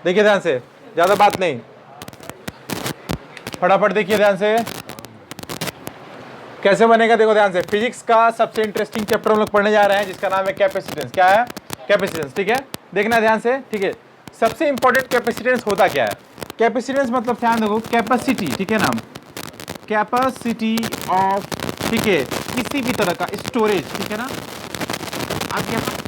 देखिए ध्यान से, ज्यादा बात नहीं, फटाफट देखिए ध्यान से कैसे बनेगा। देखो ध्यान से, फिजिक्स का सबसे इंटरेस्टिंग चैप्टर हम लोग पढ़ने जा रहे हैं जिसका नाम है कैपेसिटेंस। क्या है? कैपेसिटेंस। ठीक है, देखना ध्यान से। ठीक है, सबसे इंपॉर्टेंट कैपेसिटेंस होता क्या है? कैपेसिटेंस मतलब ध्यान देखो, कैपेसिटी, ठीक है ना, कैपेसिटी ऑफ, ठीक है, किसी भी तरह का स्टोरेज, ठीक है ना। आप यहाँ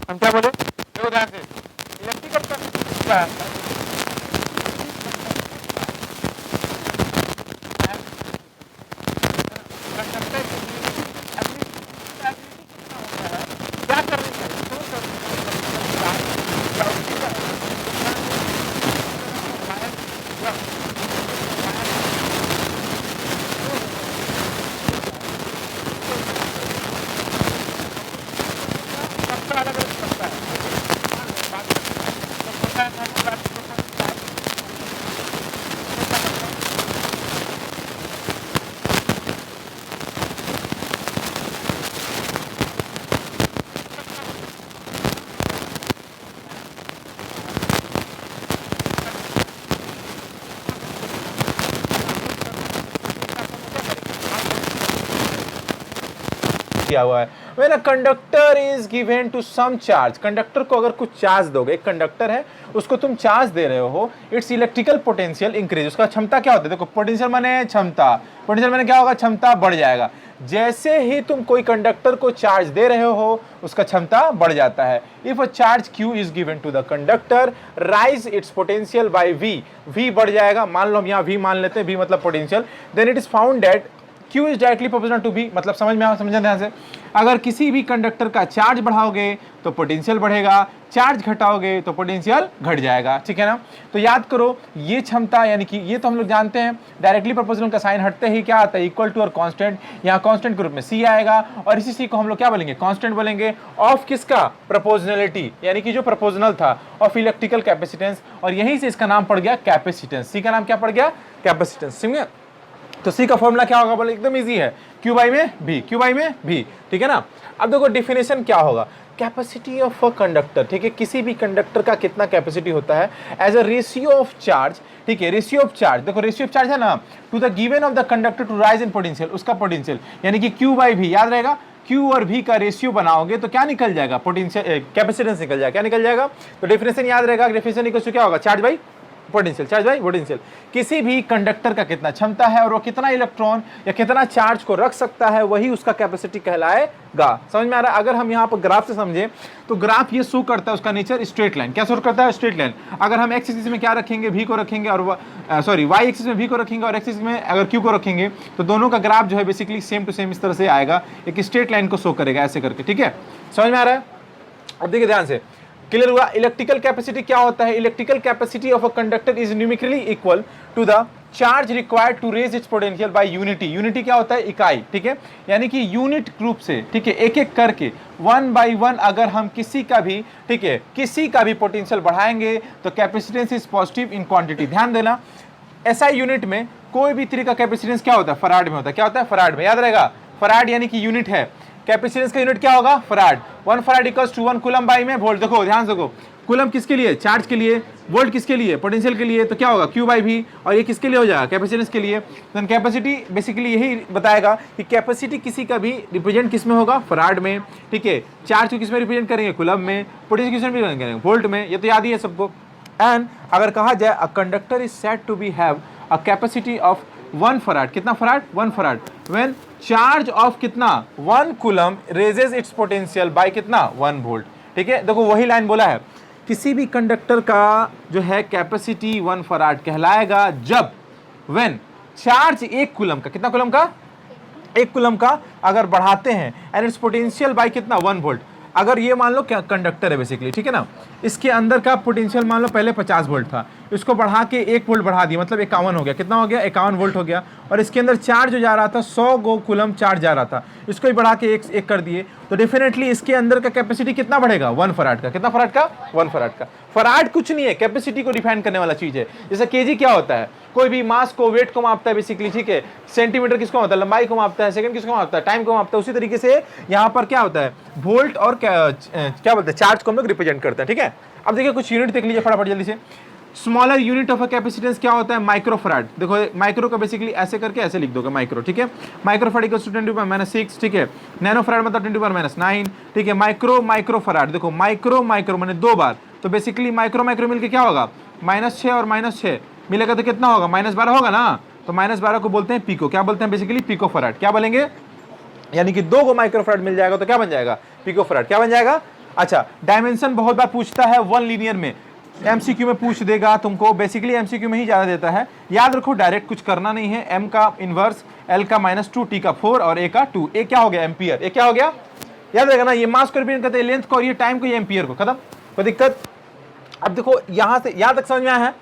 हम क्या बोले? देखो ध्यान से, इलेक्ट्रिकल कैपेसिटी क्या है? किया हुआ है। When a conductor is given to some charge, conductor को अगर कुछ चार्ज दोगे, एक कंडक्टर है उसको तुम चार्ज दे रहे हो, इट्स इलेक्ट्रिकल पोटेंशियल इंक्रीज, उसका क्षमता क्या होता है? देखो पोटेंशियल माने क्षमता, पोटेंशियल माने क्या होगा? क्षमता बढ़ जाएगा। जैसे ही तुम कोई कंडक्टर को चार्ज दे रहे हो उसका क्षमता बढ़ जाता है। If a charge Q is given to the conductor, raise its potential by V, V बढ़ जाएगा, मान लो हम यहाँ V मान लेते हैं, V मतलब potential, then it is found that Q is directly proportional to V, मतलब समझ में समझना ध्यान से, अगर किसी भी कंडक्टर का चार्ज बढ़ाओगे तो पोटेंशियल बढ़ेगा, चार्ज घटाओगे तो पोटेंशियल घट जाएगा, ठीक है ना। तो याद करो ये क्षमता, यानी कि ये तो हम लोग जानते हैं, डायरेक्टली प्रोपोर्शनल का साइन हटते ही क्या आता है? इक्वल टू और कांस्टेंट, यहाँ कांस्टेंट के रूप में C आएगा और इसी C को हम लोग क्या बोलेंगे? कांस्टेंट बोलेंगे ऑफ किसका? प्रोपोर्शनलिटी, यानी कि जो प्रोपोर्शनल था, ऑफ इलेक्ट्रिकल कैपेसिटेंस, और यहीं से इसका नाम पड़ गया कैपेसिटेंस। C का नाम क्या पड़ गया? कैपेसिटेंस। समझे? तो C का फॉर्मूला क्या होगा? बोले एकदम इजी है, Q बाई में V, Q बाई में V, ठीक है ना। अब देखो डेफिनेशन क्या होगा? कैपेसिटी ऑफ अ कंडक्टर, ठीक है, किसी भी कंडक्टर का कितना कैपेसिटी होता है as a ratio of charge, ठीक है, रेशियो ऑफ चार्ज, देखो रेशियो ऑफ चार्ज है ना, to the given of the conductor to raise in potential, उसका पोटेंशियल, यानी कि Q बाई V, याद रहेगा, Q और V का रेशियो बनाओगे तो क्या निकल जाएगा? पोटेंशियल, कैपेसिटेंस निकल जाएगा। क्या निकल जाएगा? तो डेफिनेशन याद रहेगा, डेफिनेशन इक्वल टू क्या होगा? Charge by potential, charge by potential. किसी भी कंडक्टर का कितना क्षमता है और वो कितना इलेक्ट्रॉन या कितना चार्ज को रख सकता है, वही उसका कैपेसिटी कहलाएगा। समझ में आ रहा है? अगर हम यहाँ पर ग्राफ से समझे तो ग्राफ ये शो करता है, उसका नेचर स्ट्रेट लाइन। क्या शो करता है? Straight line. अगर हम एक्स एक्सिस में क्या रखेंगे? V को रखेंगे, और सॉरी वाई एक्सिस में V को रखेंगे और एक्सिस में अगर Q को रखेंगे तो दोनों का ग्राफ जो है बेसिकली सेम टू सेम इस तरह से आएगा, एक स्ट्रेट लाइन को शो करेगा ऐसे करके, ठीक है। समझ में आ रहा है? अब देखिए ध्यान से, क्लियर हुआ? इलेक्ट्रिकल कैपेसिटी क्या होता है? Electrical capacity of a conductor is numerically equal to the charge required to raise its potential by unity. Unity क्या होता है? इकाई, ठीक है, यानी कि यूनिट ग्रुप से, ठीक है, एक एक करके 1 बाई 1 अगर हम किसी का भी, ठीक है, किसी का भी पोटेंशियल बढ़ाएंगे तो capacitance is positive in quantity. ध्यान देना, एसआई यूनिट में कोई भी तरह का कैपेसिटेंस क्या होता है? फराड में होता है। क्या होता है? फराड में। याद रहेगा, फराड यानी कि यूनिट है, कैपेसिटेंस का यूनिट क्या होगा? Farad. 1 farad equals to 1 coulomb by में वोल्ट। देखो ध्यान से, कूलम किसके लिए? चार्ज के लिए। वोल्ट किसके लिए? पोटेंशियल के लिए। तो क्या होगा? Q बाई V, और ये किसके लिए हो जाएगा? कैपेसिटेंस के लिए। तो कैपेसिटी बेसिकली यही बताएगा कि कैपेसिटी किसी का भी रिप्रेजेंट किस में होगा? फराड में, ठीक है। चार्ज को किस में रिप्रेजेंट करेंगे? कूलम में। पोटेंशियल किस में रिप्रेजेंट करेंगे? वोल्ट में। ये तो याद ही है सबको। एंड अगर कहा जाए a conductor is said to be have a capacity of 1 farad, कितना farad? 1 farad, when charge of कितना? 1 coulomb raises its potential by कितना? 1 वोल्ट, ठीक है। देखो वही लाइन बोला है, किसी भी कंडक्टर का जो है कैपेसिटी 1 फराड कहलाएगा जब व्हेन चार्ज 1 कूलम का, कितना कूलम का? 1 कूलम का अगर बढ़ाते हैं, एंड इट्स पोटेंशियल बाय कितना? 1 वोल्ट। अगर ये मान लो क्या कंडक्टर है बेसिकली, ठीक है ना, इसके अंदर का पोटेंशियल मान लो पहले 50 वोल्ट था, इसको बढ़ा के 1 वोल्ट बढ़ा दिया, मतलब 51 हो गया, कितना हो गया 51 वोल्ट हो गया। और इसके अंदर चार्ज जो जा रहा था 100 गो कूलम चार्ज जा रहा था, इसको ही बढ़ा के एक कर दिए, तो डेफिनेटली इसके अंदर का कैपेसिटी कितना बढ़ेगा 1 फराड का। कितना फराड का 1 फराड का। फराड कुछ नहीं है, कैपेसिटी को डिफाइन करने वाला चीज है। जैसे केजी क्या होता है, कोई भी मास को वेट को मापता है बेसिकली, ठीक है। सेंटीमीटर किसको मापता है, लंबाई को मापता है। सेकंड किसको मापता है, टाइम को मापता है। उसी तरीके से यहाँ पर क्या होता है, वोल्ट और क्या बोलते हैं, चार्ज को हम लोग रिप्रेजेंट करते हैं, ठीक है। अब देखिए कुछ यूनिट देख लीजिए फटाफट जल्दी से। Smaller unit of a capacitance क्या होता है, माइक्रो फराड। देखो माइक्रो का बेसिकली ऐसे करके ऐसे लिख दोगे माइक्रो, ठीक है। माइक्रो फराड इक्वल्स टू 10⁻�6, ठीक है। नैनो फराड मतलब 10⁻�9, ठीक है। माइक्रो फराड, देखो माइक्रो मैंने 2 बार, तो बेसिकली माइक्रो मिलके क्या होगा, -6 और -6 मिलेगा तो कितना होगा, -12 होगा ना। तो -12 को बोलते हैं पीको, क्या बोलते हैं बेसिकली, पीको फराड। क्या बोलेंगे, यानी कि 2 को माइक्रो फराड मिल जाएगा तो क्या बन जाएगा, पिको फराड। क्या बन जाएगा। अच्छा, डायमेंशन बहुत बार पूछता है 1 लीनियर में, एमसीक्यू में पूछ देगा तुमको, बेसिकली एमसीक्यू में ही ज्यादा देता है। याद रखो डायरेक्ट कुछ करना नहीं है, m का इनवर्स, l का -2, t का 4 और a का 2। ए क्या हो गया, एम्पियर। ए क्या हो गया, याद रहेगा ना, ये मास को रिप्रेजेंट करते हैं, लेंथ को, और ये टाइम को, ये एम्पियर को। खत्म, कोई दिक्कत। अब देखो यहां से यहां तक समझ में आया है,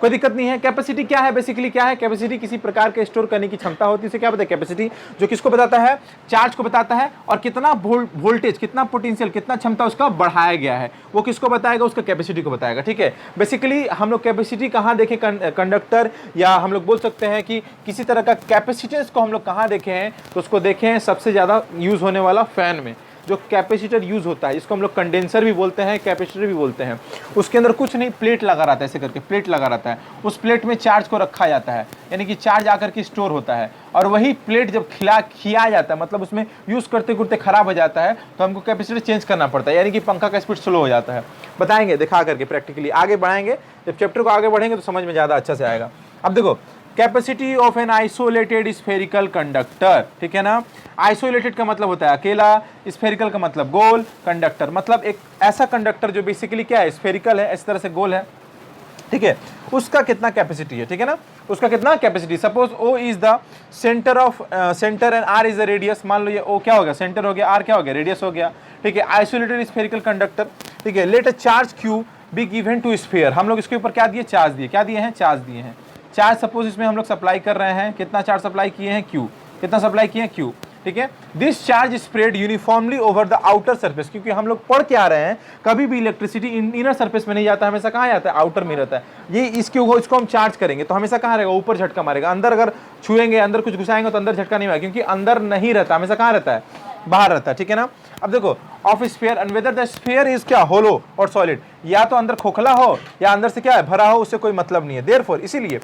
कोई दिक्कत नहीं है। कैपेसिटी क्या है, बेसिकली क्या है, कैपेसिटी किसी प्रकार के स्टोर करने की क्षमता होती है, इसे क्या बताया, कैपेसिटी, जो किसको बताता है, चार्ज को बताता है, और कितना वोल्टेज, कितना पोटेंशियल, कितना क्षमता उसका बढ़ाया गया है, वो किसको बताएगा, उसका कैपेसिटी को बताएगा, ठीक है। बेसिकली हम लोग कैपेसिटी कहाँ देखें, कंडक्टर, या हम लोग बोल सकते हैं कि किसी तरह का कैपेसिटेंस को हम लोग कहाँ देखे हैं, तो उसको देखे हैं सबसे ज़्यादा यूज़ होने वाला फैन में। जो कैपेसिटर यूज होता है, इसको हम लोग कंडेंसर भी बोलते हैं, कैपेसिटर भी बोलते हैं। उसके अंदर कुछ नहीं, प्लेट लगा रहता है, ऐसे करके प्लेट लगा रहता है, उस प्लेट में चार्ज को रखा जाता है, यानी कि चार्ज आकर के स्टोर होता है। और वही प्लेट जब खिया जाता है, मतलब उसमें यूज करते करते खराब हो जाता है, तो हमको कैपेसिटर चेंज करना पड़ता है, यानी कि पंखा का स्पीड स्लो हो जाता है। बताएंगे दिखा करके प्रैक्टिकली, आगे बढ़ाएंगे, जब चैप्टर को आगे बढ़ेंगे तो समझ में ज़्यादा अच्छा से आएगा। अब देखो capacity of an isolated spherical conductor, ठीक है ना। आइसोलेटेड का मतलब होता है अकेला, स्फेरिकल का मतलब गोल, कंडक्टर मतलब एक ऐसा कंडक्टर जो बेसिकली क्या है, स्फेरिकल है, इस तरह से गोल है, ठीक है। उसका कितना कैपेसिटी है, ठीक है ना, उसका कितना capacity. Suppose O is the centre of centre and R is the radius. मान लो ये O क्या हो गया, सेंटर हो गया, R क्या हो गया, रेडियस हो गया, ठीक है। आइसोलेटेड स्फेरिकल कंडक्टर, ठीक है। Let a charge Q be given to sphere, हम लोग इसके ऊपर क्या दिए, चार्ज दिए, क्या दिए हैं, चार्ज दिए हैं। चार्ज सपोज इसमें हम लोग सप्लाई कर रहे हैं, कितना चार्ज सप्लाई किए हैं, Q, कितना सप्लाई किए हैं, Q, ठीक है। This charge spread uniformly over the outer surface, क्योंकि हम लोग पढ़ के आ रहे हैं कभी भी इलेक्ट्रिसिटी इनर सरफेस में नहीं जाता, हमेशा कहाँ जाता है, आउटर में रहता है। ये इसको हम चार्ज करेंगे तो हमेशा कहाँ रहेगा, ऊपर झटका मारेगा। अंदर अगर छुएंगे, अंदर कुछ घुसाएंगे तो अंदर झटका नहीं मारेगा, क्योंकि अंदर नहीं रहता, हमेशा कहाँ रहता है, बाहर रहता है, ठीक है ना। अब देखो of sphere and whether the sphere is क्या, होलो और सॉलिड, या तो अंदर खोखला हो या अंदर से क्या है, भरा हो, उससे कोई मतलब नहीं है। देयरफॉर इसीलिए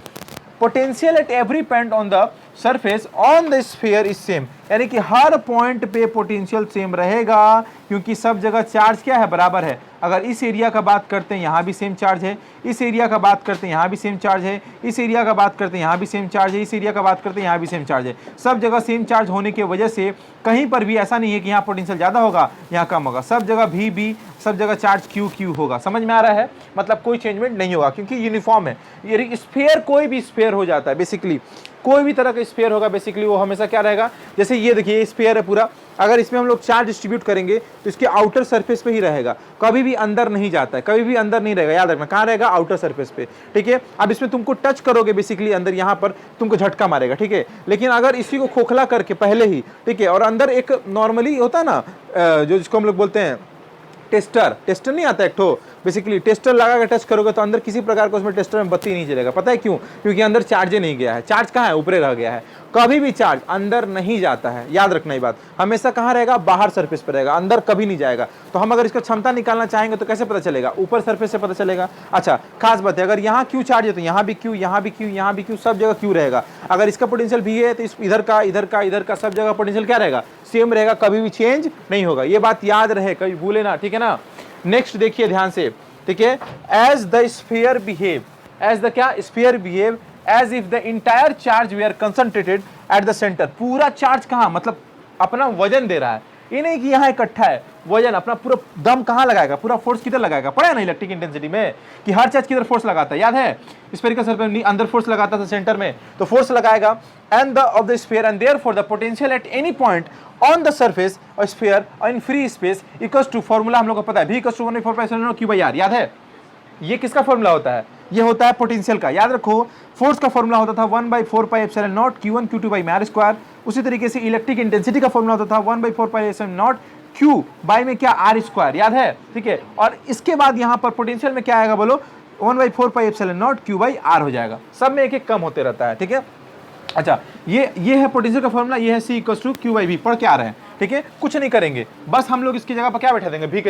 potential at every point on the surface on the sphere is same, यानी कि हर पॉइंट पे पोटेंशियल सेम रहेगा, क्योंकि सब जगह चार्ज क्या है, बराबर है। अगर इस एरिया का बात करते हैं यहाँ भी सेम चार्ज है, इस एरिया का बात करते हैं यहाँ भी सेम चार्ज है, इस एरिया का बात करते हैं यहाँ भी सेम चार्ज है, इस एरिया का बात करते हैं यहाँ भी सेम चार्ज है। सब जगह सेम चार्ज होने की वजह से कहीं पर भी ऐसा नहीं है कि यहाँ पोटेंशियल ज़्यादा होगा, यहाँ कम होगा। सब जगह भी सब जगह चार्ज क्यू होगा। समझ में आ रहा है, मतलब कोई चेंजमेंट नहीं होगा, क्योंकि यूनिफॉर्म है। ये स्फीयर कोई भी स्फीयर हो जाता है, बेसिकली कोई भी तरह का स्फीयर होगा, बेसिकली वो हमेशा क्या रहेगा, जैसे ये देखिए स्फीयर है पूरा, अगर इसमें हम लोग चार्ज डिस्ट्रीब्यूट करेंगे तो इसके आउटर सरफेस पे ही रहेगा, कभी भी अंदर नहीं जाता है, कभी भी अंदर नहीं रहेगा। याद रखना कहाँ रहेगा, आउटर सरफेस पे, ठीक है। अब इसमें तुमको टच करोगे बेसिकली अंदर, यहाँ पर तुमको झटका मारेगा, ठीक है। लेकिन अगर इसी को खोखला करके पहले ही, ठीक है, और अंदर एक नॉर्मली होता है ना, जो जिसको हम लोग बोलते हैं टेस्टर नहीं आता एक ठो, बेसिकली टेस्टर लगा के टच करोगे तो अंदर किसी प्रकार का उसमें टेस्टर में बत्ती नहीं जलेगा। पता है क्यों, क्योंकि अंदर चार्ज नहीं गया है। चार्ज कहाँ है, ऊपरे रह गया है। कभी भी चार्ज अंदर नहीं जाता है, याद रखना ये बात, हमेशा कहाँ रहेगा, बाहर सरफेस पर रहेगा, अंदर कभी नहीं जाएगा। तो हम अगर इसका क्षमता निकालना चाहेंगे तो कैसे पता चलेगा, ऊपर सरफेस से पता चलेगा। अच्छा खास बात है, अगर यहाँ क्यू चार्ज है तो यहाँ भी क्यू, यहाँ भी क्यू, यहाँ भी क्यू, सब जगह क्यू रहेगा। अगर इसका पोटेंशियल भी है तो इधर का सब जगह पोटेंशियल क्या रहेगा, सेम रहेगा, कभी भी चेंज नहीं होगा। ये बात याद रहे, कभी भूले ना, ठीक है ना। नेक्स्ट देखिए ध्यान से, ठीक है। As the sphere behave, as the क्या, sphere behave as if the entire charge we are concentrated at the centre. पूरा चार्ज कहाँ, मतलब अपना वजन दे रहा है, ये नहीं कि यहाँ इकट्ठा है, वजन अपना पूरा दम कहाँ लगाएगा, पूरा फोर्स किधर लगाएगा। पढ़ा है ना इलेक्ट्रिक इंटेंसिटी में कि हर चार्ज किधर फोर्स लगाता है, याद है। स्फेरिकल सरफेस में अंदर फोर्स लगाता था सेंटर में, तो फोर्स लगाएगा and the of the sphere and therefore the potential at any point on the surface और स्फीयर और in free space equals to, formula हम लोग को पता है, v इक्वल्स टू 1/4 q/r, याद है? ये किसका फॉर्मूला होता है? ये होता है पोटेंशियल का। याद रखो फोर्स का फॉर्मूला होता था 1/4πε0 q1 q2/r²। उसी तरीके से इलेक्ट्रिक इंटेंसिटी का फॉर्मूला होता था 1/4πε0 q बाय में क्या r², याद है? ठीक है, और इसके बाद यहाँ पर पोटेंशियल में क्या आएगा बोलो, 1/4πε0 q/r हो जाएगा। सब में एक एक कम होते रहता है, ठीक है। अच्छा, ये है पोटेंशियल का फॉर्मूला, ये है c इक्वल्स टू q/v, पढ़ के आ रहे हैं, ठीक है। कुछ नहीं करेंगे, बस हम लोग इसकी जगह पर क्या बैठा देंगे, v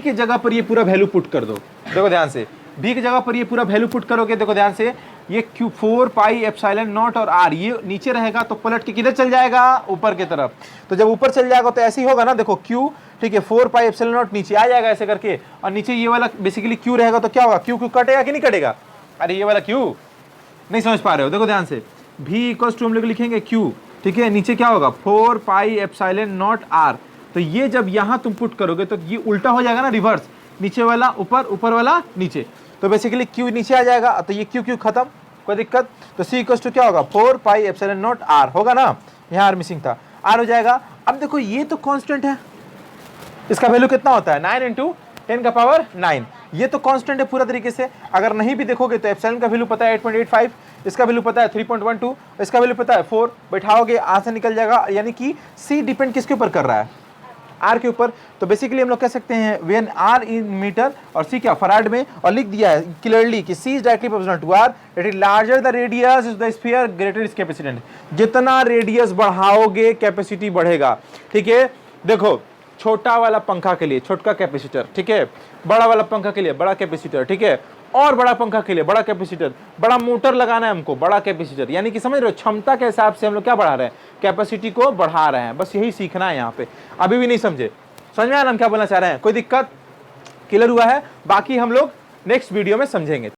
की जगह पर ये पूरा वैल्यू पुट कर दो। देखो ध्यान से, v की जगह पर ये पूरा वैल्यू पुट करोगे, देखो ध्यान से, ये q 4πε0 और r ये नीचे रहेगा तो पलट के किधर चल जाएगा, ऊपर की तरफ। तो जब ऊपर चल जाएगा तो ऐसे ही होगा ना, देखो q, ठीक है, 4πε0 नीचे आ जाएगा ऐसे करके, और नीचे ये वाला बेसिकली q रहेगा तो क्या होगा, q कटेगा कि नहीं कटेगा? अरे ये वाला q नहीं समझ पा रहे हो, देखो ध्यान से, v इक्वल्स टू हम लोग लिखेंगे q, ठीक है, नीचे क्या होगा 4πε0 r। तो ये जब यहाँ तुम पुट करोगे तो ये उल्टा हो जाएगा ना, रिवर्स, नीचे वाला ऊपर, ऊपर वाला नीचे, तो बेसिकली q नीचे आ जाएगा, तो ये q खत्म, कोई दिक्कत। तो c इक्वल्स टू क्या होगा 4πε0 r होगा ना, यहाँ r मिसिंग था, r हो जाएगा। अब देखो ये तो कांस्टेंट है, इसका वैल्यू कितना होता है 9 × 10⁹, ये तो कांस्टेंट है पूरा तरीके से। अगर नहीं भी देखोगे तो एप्सिलॉन का वैल्यू पता है 8.85, इसका वैल्यू पता है 3.12, इसका वैल्यू पता है 4, बैठाओगे आ से निकल जाएगा। यानी कि c डिपेंड किसके ऊपर कर रहा है, r के ऊपर। तो बेसिकली हम लोग कह सकते हैं व्हेन r इन मीटर और c क्या फराड में, और लिख दिया है क्लियरली कि c is directly proportional to r, it is larger the radius is the sphere greater is capacitance. जितना रेडियस बढ़ाओगे कैपेसिटी बढ़ेगा, ठीक है। देखो छोटा वाला पंखा के लिए छोटा कैपेसिटर, ठीक है, बड़ा वाला पंखा के लिए बड़ा कैपेसिटर, ठीक है, और बड़ा पंखा के लिए बड़ा कैपेसिटर, बड़ा मोटर लगाना है हमको, बड़ा कैपेसिटर। यानी कि समझ रहे हो, क्षमता के हिसाब से हम लोग क्या बढ़ा रहे हैं, कैपेसिटी को बढ़ा रहे हैं। बस यही सीखना है यहाँ पे। अभी भी नहीं समझे, समझ में आया हम क्या बोलना चाह रहे हैं? कोई दिक्कत? क्लियर हुआ है? बाकी हम लोग नेक्स्ट वीडियो में समझेंगे।